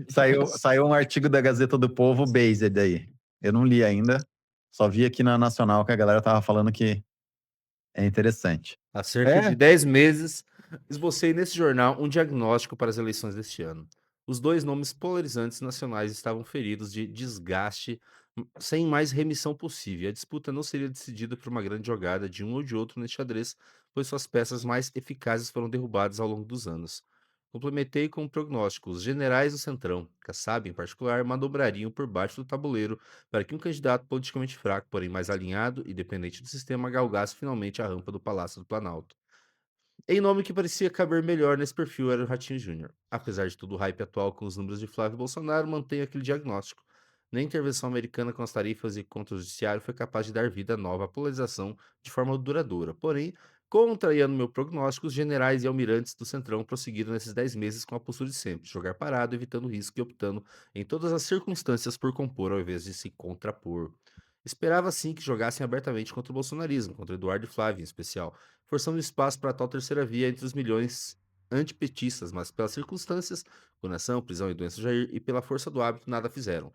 Saiu um artigo da Gazeta do Povo based aí. Eu não li ainda, só vi aqui na Nacional que a galera tava falando que é interessante. Há cerca de É, 10 meses, esbocei nesse jornal um diagnóstico para as eleições deste ano. Os dois nomes polarizantes nacionais estavam feridos de desgaste sem mais remissão possível. A disputa não seria decidida por uma grande jogada de um ou de outro neste xadrez, pois suas peças mais eficazes foram derrubadas ao longo dos anos. Complementei com um prognóstico. Os generais do Centrão, Kassab em particular, manobrariam por baixo do tabuleiro para que um candidato politicamente fraco, porém mais alinhado e dependente do sistema, galgasse finalmente a rampa do Palácio do Planalto. Em nome que parecia caber melhor nesse perfil era o Ratinho Júnior. Apesar de todo o hype atual com os números de Flávio Bolsonaro, mantém aquele diagnóstico. Nem a intervenção americana com as tarifas e contra o judiciário foi capaz de dar vida nova à polarização de forma duradoura. Porém, contrariando meu prognóstico, os generais e almirantes do Centrão prosseguiram nesses 10 meses com a postura de sempre, jogar parado, evitando risco e optando em todas as circunstâncias por compor ao invés de se contrapor. Esperava sim que jogassem abertamente contra o bolsonarismo, contra Eduardo e Flávio em especial, forçando espaço para tal terceira via entre os milhões antipetistas, mas pelas circunstâncias, condenação, prisão e doença de Jair, e pela força do hábito, nada fizeram.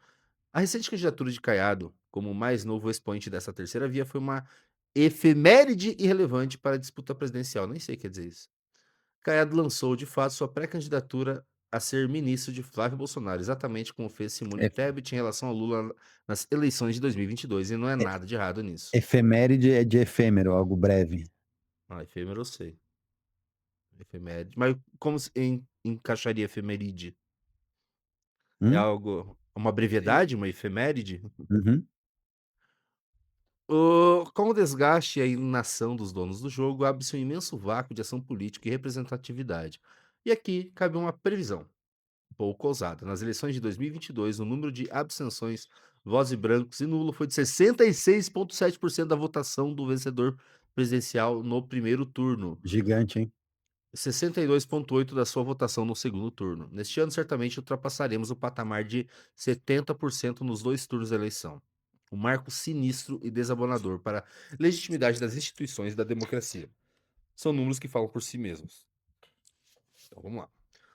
A recente candidatura de Caiado, como o mais novo expoente dessa terceira via, foi uma efeméride irrelevante para a disputa presidencial. Nem sei o que quer dizer isso. Caiado lançou, de fato, sua pré-candidatura a ser ministro de Flávio Bolsonaro, exatamente como fez Simone é, Tebet em relação a Lula nas eleições de 2022, e 22, e não é é nada de errado nisso. efeméride é de efêmero, algo breve. Ah, efêmero eu sei. Efeméride. Mas como se encaixaria efemeride? É Hum? algo, uma Sim. brevidade, uma efeméride? Uhum. Com o desgaste e a inação dos donos do jogo, abre-se um imenso vácuo de ação política e representatividade. E aqui cabe uma previsão, pouco ousada. Nas eleições de 2022, o número de abstenções, votos e brancos e nulo foi de 66,7% da votação do vencedor presidencial no primeiro turno. Gigante, hein? 62,8% da sua votação no segundo turno. Neste ano, certamente ultrapassaremos o patamar de 70% nos dois turnos da eleição. Um marco sinistro e desabonador para a legitimidade das instituições e da democracia. São números que falam por si mesmos. Então vamos lá.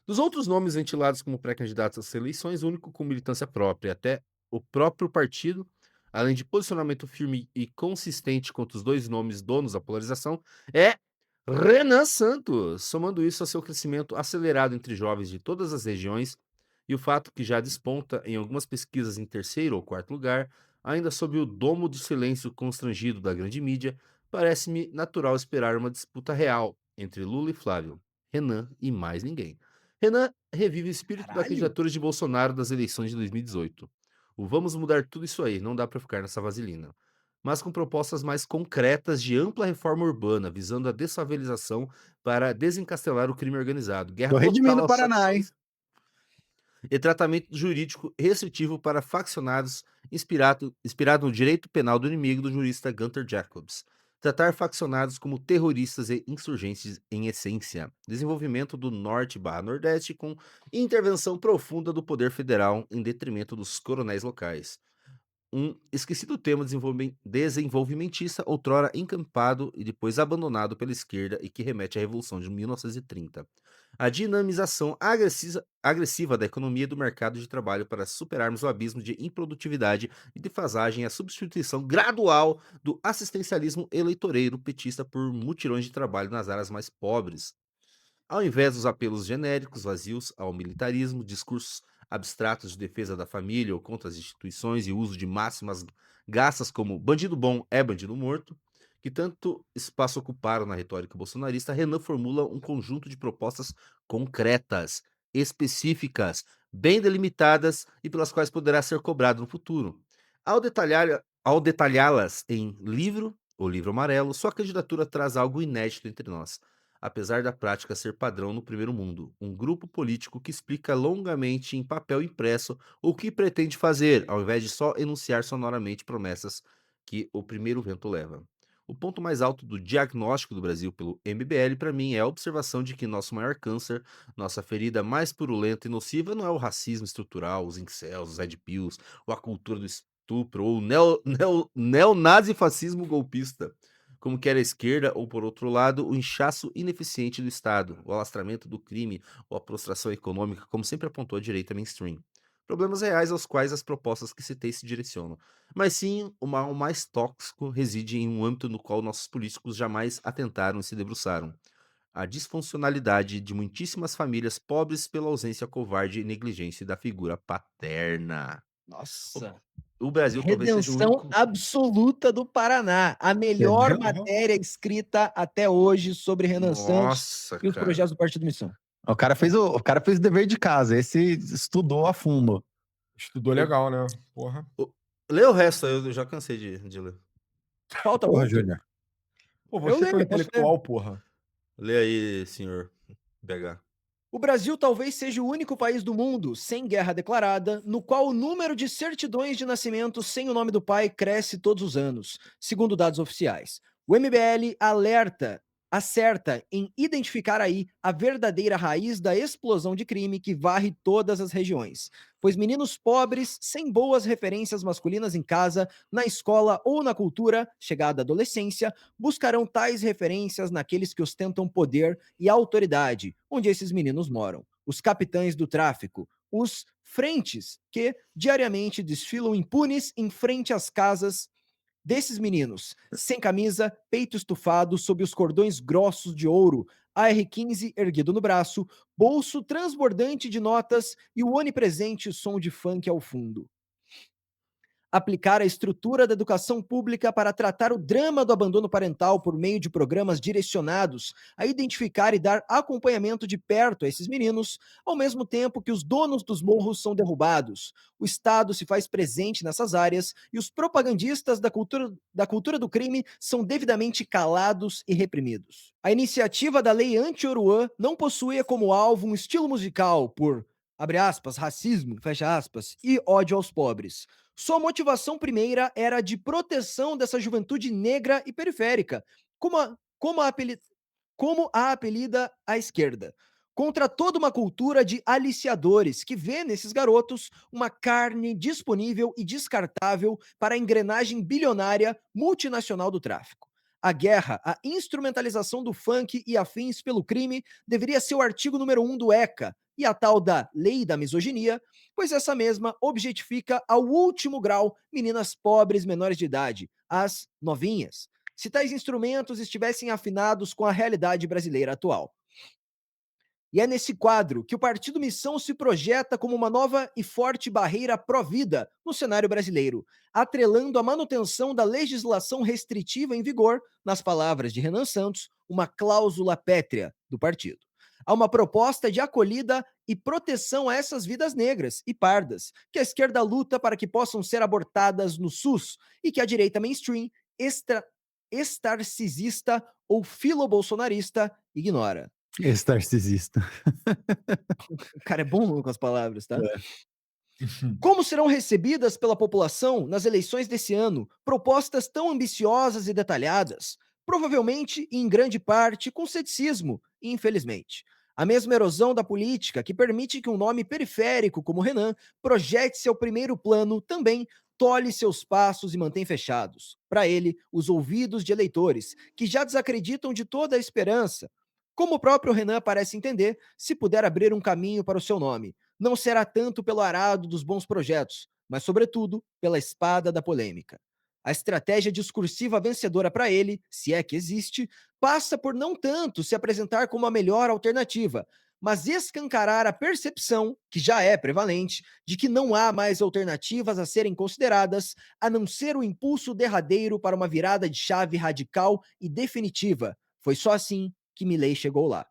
Dos outros nomes ventilados como pré-candidatos às eleições, o único com militância própria, até o próprio partido, além de posicionamento firme e consistente contra os dois nomes donos da polarização, é Renan Santos, somando isso ao seu crescimento acelerado entre jovens de todas as regiões e o fato que já desponta em algumas pesquisas em terceiro ou quarto lugar, ainda sob o domo de silêncio constrangido da grande mídia, parece-me natural esperar uma disputa real entre Lula e Flávio, Renan e mais ninguém. Renan revive o espírito da Caralho! candidatura de Bolsonaro das eleições de 2018. O vamos mudar tudo isso aí, não dá para ficar nessa vaselina, mas com propostas mais concretas de ampla reforma urbana, visando a desfavelização para desencastelar o crime organizado, guerra Tô redimindo total o às Paraná, hein? facções e tratamento jurídico restritivo para faccionados inspirado no direito penal do inimigo do jurista Gunther Jacobs. Tratar faccionados como terroristas e insurgentes em essência. Desenvolvimento do Norte/Nordeste com intervenção profunda do poder federal em detrimento dos coronéis locais. Um esquecido tema desenvolvimentista, outrora encampado e depois abandonado pela esquerda e que remete à Revolução de 1930. A dinamização agressiva da economia e do mercado de trabalho para superarmos o abismo de improdutividade e defasagem e a substituição gradual do assistencialismo eleitoreiro petista por mutirões de trabalho nas áreas mais pobres. Ao invés dos apelos genéricos, vazios ao militarismo, discursos abstratos de defesa da família ou contra as instituições e uso de máximas gastas como bandido bom é bandido morto, que tanto espaço ocuparam na retórica bolsonarista, Renan formula um conjunto de propostas concretas, específicas, bem delimitadas e pelas quais poderá ser cobrado no futuro. Ao detalhá-las em livro, o livro amarelo, sua candidatura traz algo inédito entre nós apesar da prática ser padrão no primeiro mundo, um grupo político que explica longamente em papel impresso o que pretende fazer, ao invés de só enunciar sonoramente promessas que o primeiro vento leva. O ponto mais alto do diagnóstico do Brasil pelo MBL, para mim, é a observação de que nosso maior câncer, nossa ferida mais purulenta e nociva, não é o racismo estrutural, os incels, os red pills, ou a cultura do estupro, ou o neonazifascismo golpista. como quer a esquerda ou, por outro lado, o inchaço ineficiente do Estado, o alastramento do crime ou a prostração econômica, como sempre apontou a direita mainstream. Problemas reais aos quais as propostas que citei se direcionam. Mas sim, o mal mais tóxico reside em um âmbito no qual nossos políticos jamais atentaram e se debruçaram: a disfuncionalidade de muitíssimas famílias pobres pela ausência covarde e negligência da figura paterna. O Nossa, o Brasil talvez seja o redenção único. absoluta do Paraná, a melhor Entendeu? matéria escrita até hoje sobre Renan Santos Nossa, e os cara. projetos do Partido Missão. O cara fez o dever de casa, esse estudou a fundo. Estudou O legal, né? Porra. o Lê o resto, eu já cansei de ler. Falta Porra, muito? Júnior. Pô, Eu você que é um leio, posso ler. intelectual, porra. Lê aí, senhor BH. O Brasil talvez seja o único país do mundo sem guerra declarada, no qual o número de certidões de nascimento sem o nome do pai cresce todos os anos, segundo dados oficiais. O MBL acerta em identificar aí a verdadeira raiz da explosão de crime que varre todas as regiões. Pois meninos pobres, sem boas referências masculinas em casa, na escola ou na cultura, chegada à adolescência, buscarão tais referências naqueles que ostentam poder e autoridade, onde esses meninos moram. Os capitães do tráfico, os frentes que diariamente desfilam impunes em frente às casas desses meninos, sem camisa, peito estufado, sob os cordões grossos de ouro, AR-15 erguido no braço, bolso transbordante de notas e o onipresente som de funk ao fundo. Aplicar a estrutura da educação pública para tratar o drama do abandono parental por meio de programas direcionados a identificar e dar acompanhamento de perto a esses meninos, ao mesmo tempo que os donos dos morros são derrubados. O Estado se faz presente nessas áreas e os propagandistas da cultura do crime são devidamente calados e reprimidos. A iniciativa da Lei Anti-Oruan não possuía como alvo um estilo musical por, abre aspas, racismo, fecha aspas, e ódio aos pobres. Sua motivação primeira era de proteção dessa juventude negra e periférica, como a apelida a esquerda, contra toda uma cultura de aliciadores que vê nesses garotos uma carne disponível e descartável para a engrenagem bilionária multinacional do tráfico. A guerra, a instrumentalização do funk e afins pelo crime deveria ser o artigo número 1 do ECA e a tal da lei da misoginia, pois essa mesma objetifica ao último grau meninas pobres menores de idade, as novinhas, se tais instrumentos estivessem afinados com a realidade brasileira atual. E é nesse quadro que o Partido Missão se projeta como uma nova e forte barreira pró-vida no cenário brasileiro, atrelando a manutenção da legislação restritiva em vigor, nas palavras de Renan Santos, uma cláusula pétrea do partido. Há uma proposta de acolhida e proteção a essas vidas negras e pardas, que a esquerda luta para que possam ser abortadas no SUS e que a direita mainstream, estarcisista ou filobolsonarista ignora. Ex-narcisista. O cara é bom com as palavras, tá? É. Como serão recebidas pela população nas eleições desse ano propostas tão ambiciosas e detalhadas? Provavelmente, e em grande parte, com ceticismo, infelizmente. A mesma erosão da política que permite que um nome periférico como Renan projete-se ao primeiro plano também tolhe seus passos e mantém fechados, para ele, os ouvidos de eleitores, que já desacreditam de toda a esperança. Como o próprio Renan parece entender, se puder abrir um caminho para o seu nome, não será tanto pelo arado dos bons projetos, mas, sobretudo, pela espada da polêmica. A estratégia discursiva vencedora para ele, se é que existe, passa por não tanto se apresentar como a melhor alternativa, mas escancarar a percepção, que já é prevalente, de que não há mais alternativas a serem consideradas a não ser o impulso derradeiro para uma virada de chave radical e definitiva. Foi só assim que Milei chegou lá.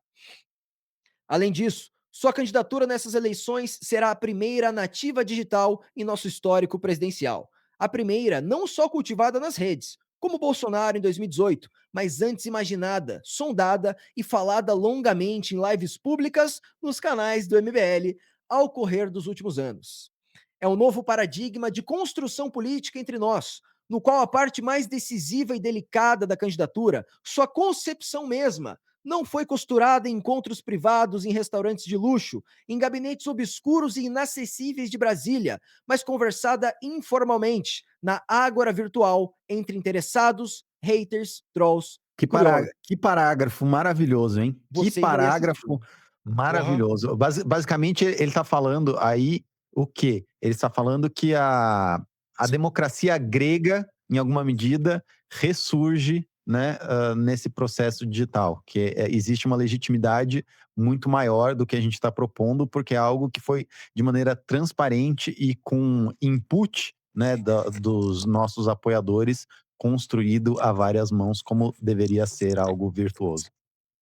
Além disso, sua candidatura nessas eleições será a primeira nativa digital em nosso histórico presidencial. A primeira não só cultivada nas redes, como Bolsonaro em 2018, mas antes imaginada, sondada e falada longamente em lives públicas nos canais do MBL ao correr dos últimos anos. É um novo paradigma de construção política entre nós, no qual a parte mais decisiva e delicada da candidatura, sua concepção mesma, não foi costurada em encontros privados em restaurantes de luxo, em gabinetes obscuros e inacessíveis de Brasília, mas conversada informalmente, na ágora virtual, entre interessados haters, trolls, Que curiosos. parágrafo maravilhoso, hein? Que Você ainda nem assistiu. parágrafo maravilhoso. Basicamente, ele tá falando aí o quê? Ele está falando que a democracia grega, em alguma medida, ressurge, né, nesse processo digital, que existe uma legitimidade muito maior do que a gente está propondo, porque é algo que foi de maneira transparente e com input, né, dos nossos apoiadores, construído a várias mãos, como deveria ser algo virtuoso.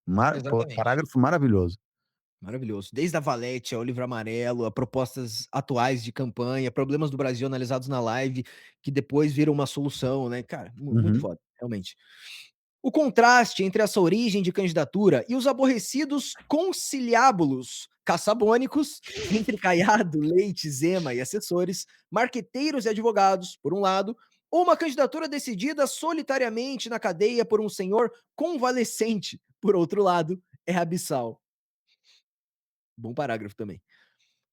Exatamente. Parágrafo maravilhoso. Maravilhoso. Desde a Valete ao Livro Amarelo, a propostas atuais de campanha, problemas do Brasil analisados na live, que depois viram uma solução, né? Cara, muito Uhum. foda, realmente. O contraste entre essa origem de candidatura e os aborrecidos conciliábulos caçabônicos entre Caiado, Leite, Zema e assessores, marqueteiros e advogados, por um lado, ou uma candidatura decidida solitariamente na cadeia por um senhor convalescente, por outro lado, é abissal. Bom parágrafo também.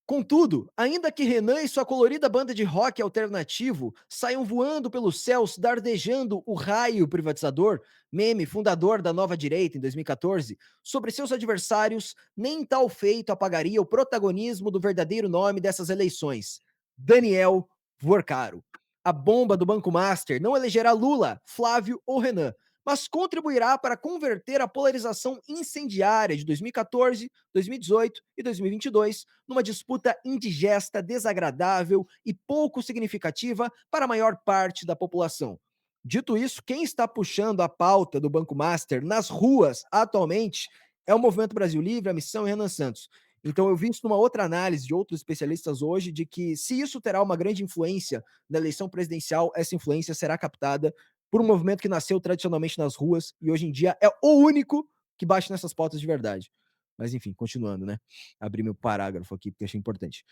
Contudo, ainda que Renan e sua colorida banda de rock alternativo saiam voando pelos céus, dardejando o raio privatizador, meme fundador da nova direita em 2014, sobre seus adversários, nem tal feito apagaria o protagonismo do verdadeiro nome dessas eleições: Daniel Vorcaro. A bomba do Banco Master não elegerá Lula, Flávio ou Renan, mas contribuirá para converter a polarização incendiária de 2014, 2018 e 2022 numa disputa indigesta, desagradável e pouco significativa para a maior parte da população. Dito isso, quem está puxando a pauta do Banco Master nas ruas atualmente é o Movimento Brasil Livre, a Missão e Renan Santos. Então eu vi isso numa outra análise de outros especialistas hoje, de que se isso terá uma grande influência na eleição presidencial, essa influência será captada por um movimento que nasceu tradicionalmente nas ruas e hoje em dia é o único que bate nessas pautas de verdade. Mas enfim, continuando, né? Abri meu parágrafo aqui porque achei importante.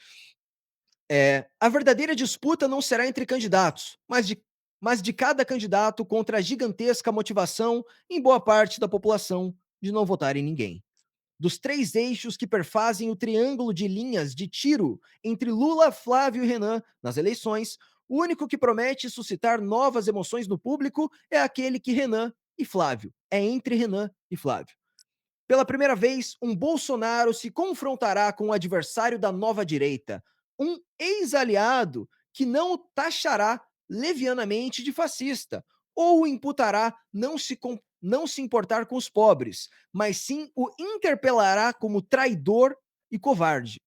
A verdadeira disputa não será entre candidatos, mas de cada candidato contra a gigantesca motivação em boa parte da população de não votar em ninguém. Dos três eixos que perfazem o triângulo de linhas de tiro entre Lula, Flávio e Renan nas eleições, o único que promete suscitar novas emoções no público é aquele que Renan e Flávio. É entre Renan e Flávio. Pela primeira vez, um Bolsonaro se confrontará com o adversário da nova direita, um ex-aliado que não o taxará levianamente de fascista, ou o imputará não se importar com os pobres, mas sim o interpelará como traidor e covarde.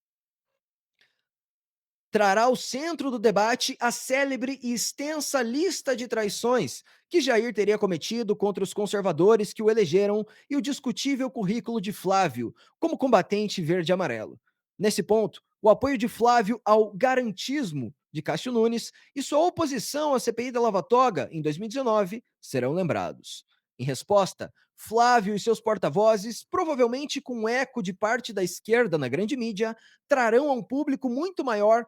Trará ao centro do debate a célebre e extensa lista de traições que Jair teria cometido contra os conservadores que o elegeram e o discutível currículo de Flávio como combatente verde e amarelo. Nesse ponto, o apoio de Flávio ao garantismo de Cássio Nunes e sua oposição à CPI da Lava Toga em 2019 serão lembrados. Em resposta, Flávio e seus porta-vozes, provavelmente com eco de parte da esquerda na grande mídia, trarão a um público muito maior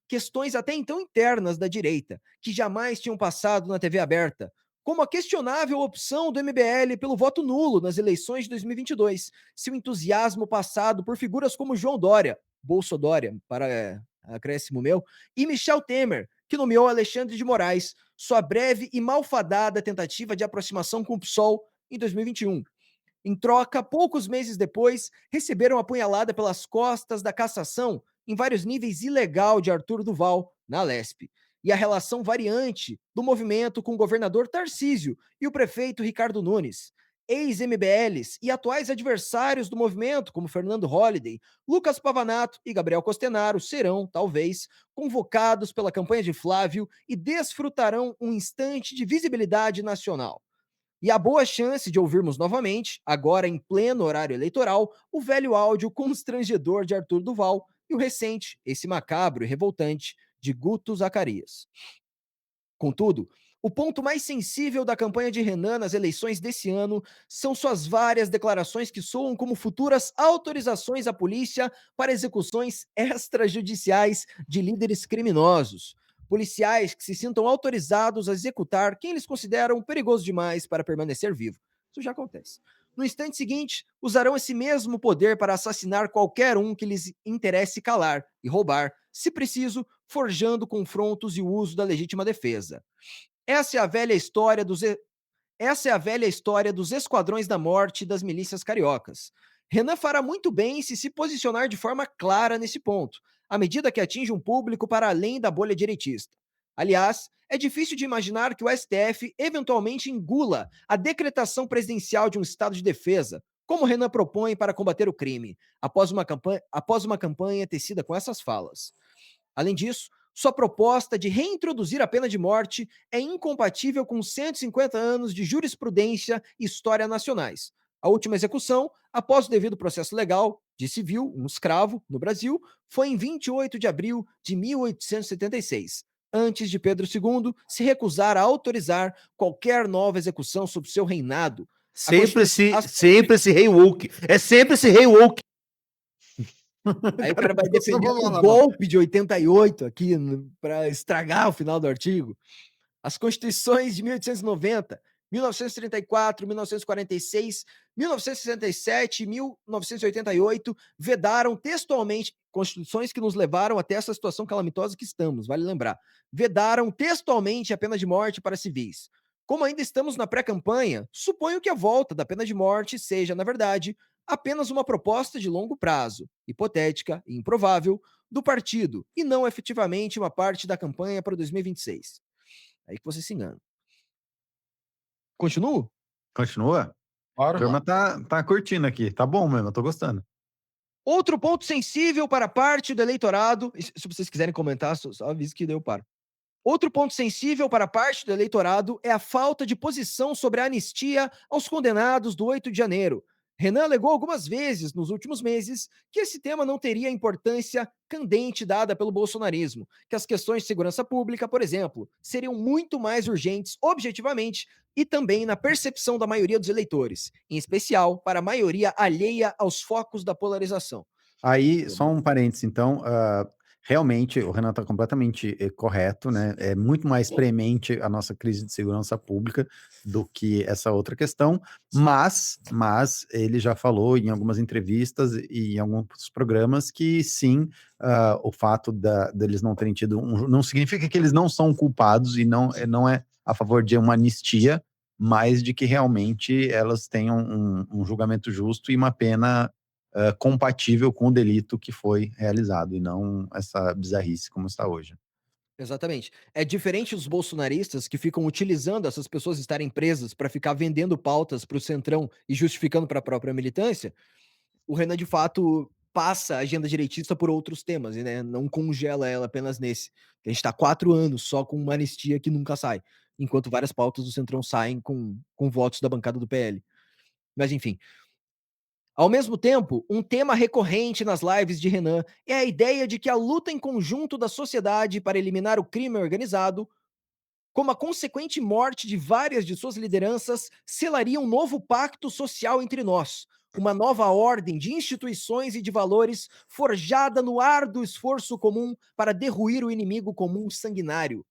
questões até então internas da direita, que jamais tinham passado na TV aberta, como a questionável opção do MBL pelo voto nulo nas eleições de 2022, seu entusiasmo passado por figuras como João Dória, Bolsodória, para acréscimo meu, e Michel Temer, que nomeou Alexandre de Moraes, sua breve e malfadada tentativa de aproximação com o PSOL em 2021. Em troca, poucos meses depois, receberam a punhalada pelas costas da cassação em vários níveis ilegal de Arthur Duval, na Lespe. E a relação variante do movimento com o governador Tarcísio e o prefeito Ricardo Nunes. Ex-MBLs e atuais adversários do movimento, como Fernando Holliday, Lucas Pavanato e Gabriel Costenaro, serão, talvez, convocados pela campanha de Flávio e desfrutarão um instante de visibilidade nacional. E há boa chance de ouvirmos novamente, agora em pleno horário eleitoral, o velho áudio constrangedor de Arthur Duval e o recente, esse macabro e revoltante, de Guto Zacarias. Contudo, o ponto mais sensível da campanha de Renan nas eleições desse ano são suas várias declarações que soam como futuras autorizações à polícia para execuções extrajudiciais de líderes criminosos. Policiais que se sintam autorizados a executar quem eles consideram perigoso demais para permanecer vivo. Isso já acontece. No instante seguinte, usarão esse mesmo poder para assassinar qualquer um que lhes interesse calar e roubar, se preciso, forjando confrontos e o uso da legítima defesa. Essa é a velha história dos Essa é a velha história dos esquadrões da morte e das milícias cariocas. Renan fará muito bem se posicionar de forma clara nesse ponto, à medida que atinge um público para além da bolha direitista. Aliás, é difícil de imaginar que o STF eventualmente engula a decretação presidencial de um estado de defesa, como Renan propõe para combater o crime, após uma campanha tecida com essas falas. Além disso, sua proposta de reintroduzir a pena de morte é incompatível com 150 anos de jurisprudência e história nacionais. A última execução, após o devido processo legal de civil, um escravo, no Brasil, foi em 28 de abril de 1876, antes de Pedro II se recusar a autorizar qualquer nova execução sob seu reinado. Sempre esse rei woke. É sempre esse rei woke. Aí o cara vai defender o golpe de 88 aqui para estragar o final do artigo. As constituições de 1890, 1934, 1946, 1967 e 1988 vedaram textualmente, constituições que nos levaram até essa situação calamitosa que estamos, vale lembrar, vedaram textualmente a pena de morte para civis. Como ainda estamos na pré-campanha, suponho que a volta da pena de morte seja, na verdade, apenas uma proposta de longo prazo, hipotética e improvável, do partido, e não efetivamente uma parte da campanha para 2026. Aí que você se engana. Continuo? Continua? A Claro. turma tá curtindo aqui. Tá bom mesmo, eu tô gostando. Outro ponto sensível para parte do eleitorado, se vocês quiserem comentar, só aviso que daí eu paro. Outro ponto sensível para parte do eleitorado é a falta de posição sobre a anistia aos condenados do 8 de janeiro. Renan alegou algumas vezes nos últimos meses que esse tema não teria a importância candente dada pelo bolsonarismo, que as questões de segurança pública, por exemplo, seriam muito mais urgentes objetivamente e também na percepção da maioria dos eleitores, em especial para a maioria alheia aos focos da polarização. Aí, só um parênteses, então, realmente o Renan está completamente correto, né? É muito mais premente a nossa crise de segurança pública do que essa outra questão, mas ele já falou em algumas entrevistas e em alguns programas que sim, o fato deles não terem tido não significa que eles não são culpados e não é a favor de uma anistia, mas de que realmente elas tenham um julgamento justo e uma pena compatível com o delito que foi realizado, e não essa bizarrice como está hoje. Exatamente. É diferente dos bolsonaristas que ficam utilizando essas pessoas estarem presas para ficar vendendo pautas para o Centrão e justificando para a própria militância. O Renan, de fato, passa a agenda direitista por outros temas, e né, não congela ela apenas nesse. A gente está 4 anos só com uma anistia que nunca sai, enquanto várias pautas do Centrão saem com votos da bancada do PL. Mas, enfim. Ao mesmo tempo, um tema recorrente nas lives de Renan é a ideia de que a luta em conjunto da sociedade para eliminar o crime organizado, como a consequente morte de várias de suas lideranças, selaria um novo pacto social entre nós, uma nova ordem de instituições e de valores forjada no árduo esforço comum para derruir o inimigo comum sanguinário.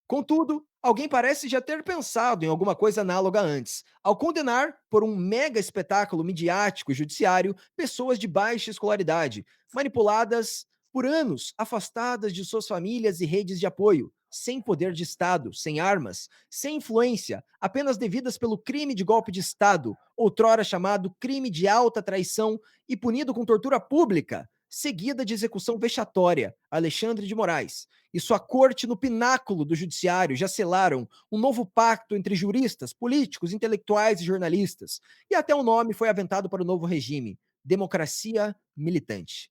Contudo, alguém parece já ter pensado em alguma coisa análoga antes, ao condenar, por um mega espetáculo midiático e judiciário, pessoas de baixa escolaridade, manipuladas por anos, afastadas de suas famílias e redes de apoio, sem poder de Estado, sem armas, sem influência, apenas devidas pelo crime de golpe de Estado, outrora chamado crime de alta traição e punido com tortura pública, seguida de execução vexatória, Alexandre de Moraes, e sua corte no pináculo do judiciário já selaram um novo pacto entre juristas, políticos, intelectuais e jornalistas. E até o nome foi aventado para o novo regime, democracia militante.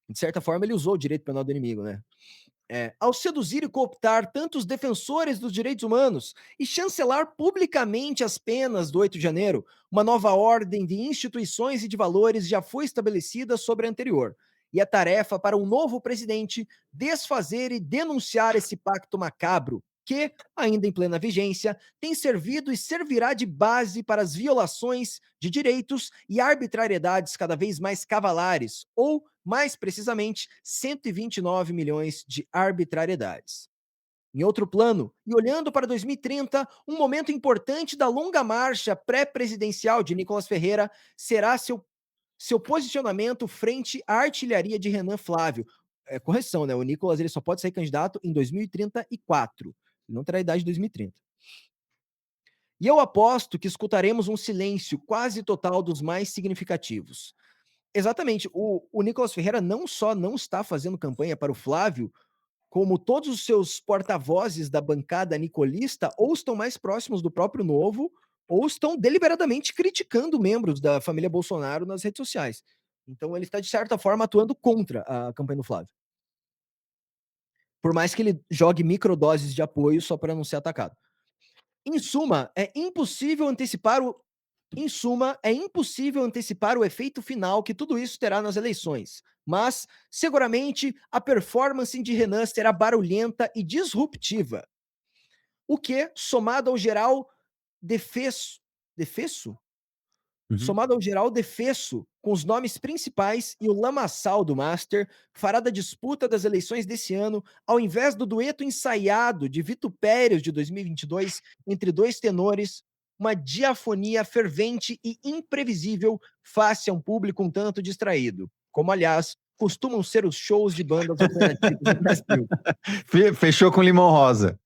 De certa forma, ele usou o direito penal do inimigo, né? Ao seduzir e cooptar tantos defensores dos direitos humanos e chancelar publicamente as penas do 8 de janeiro, uma nova ordem de instituições e de valores já foi estabelecida sobre a anterior. E a tarefa para um novo presidente desfazer e denunciar esse pacto macabro, que, ainda em plena vigência, tem servido e servirá de base para as violações de direitos e arbitrariedades cada vez mais cavalares, ou, mais precisamente, 129 milhões de arbitrariedades. Em outro plano, e olhando para 2030, um momento importante da longa marcha pré-presidencial de Nicolas Ferreira será seu posicionamento frente à artilharia de Renan Flávio. Correção, né? O Nicolas ele só pode ser candidato em 2034. Ele não terá a idade de 2030. E eu aposto que escutaremos um silêncio quase total dos mais significativos. Exatamente, o Nicolas Ferreira não só não está fazendo campanha para o Flávio, como todos os seus porta-vozes da bancada nicolista ou estão mais próximos do próprio Novo, ou estão deliberadamente criticando membros da família Bolsonaro nas redes sociais. Então ele está, de certa forma, atuando contra a campanha do Flávio. Por mais que ele jogue microdoses de apoio só para não ser atacado. Em suma, é impossível antecipar o efeito final que tudo isso terá nas eleições. Mas, seguramente, a performance de Renan será barulhenta e disruptiva. O que, somado ao geral defesso? Somado ao geral defesso, com os nomes principais e o lamaçal do Master, fará da disputa das eleições desse ano, ao invés do dueto ensaiado de vitupérios de 2022 entre dois tenores, uma diafonia fervente e imprevisível face a um público um tanto distraído, como, aliás, costumam ser os shows de bandas alternativas no Brasil. Fechou com limão rosa.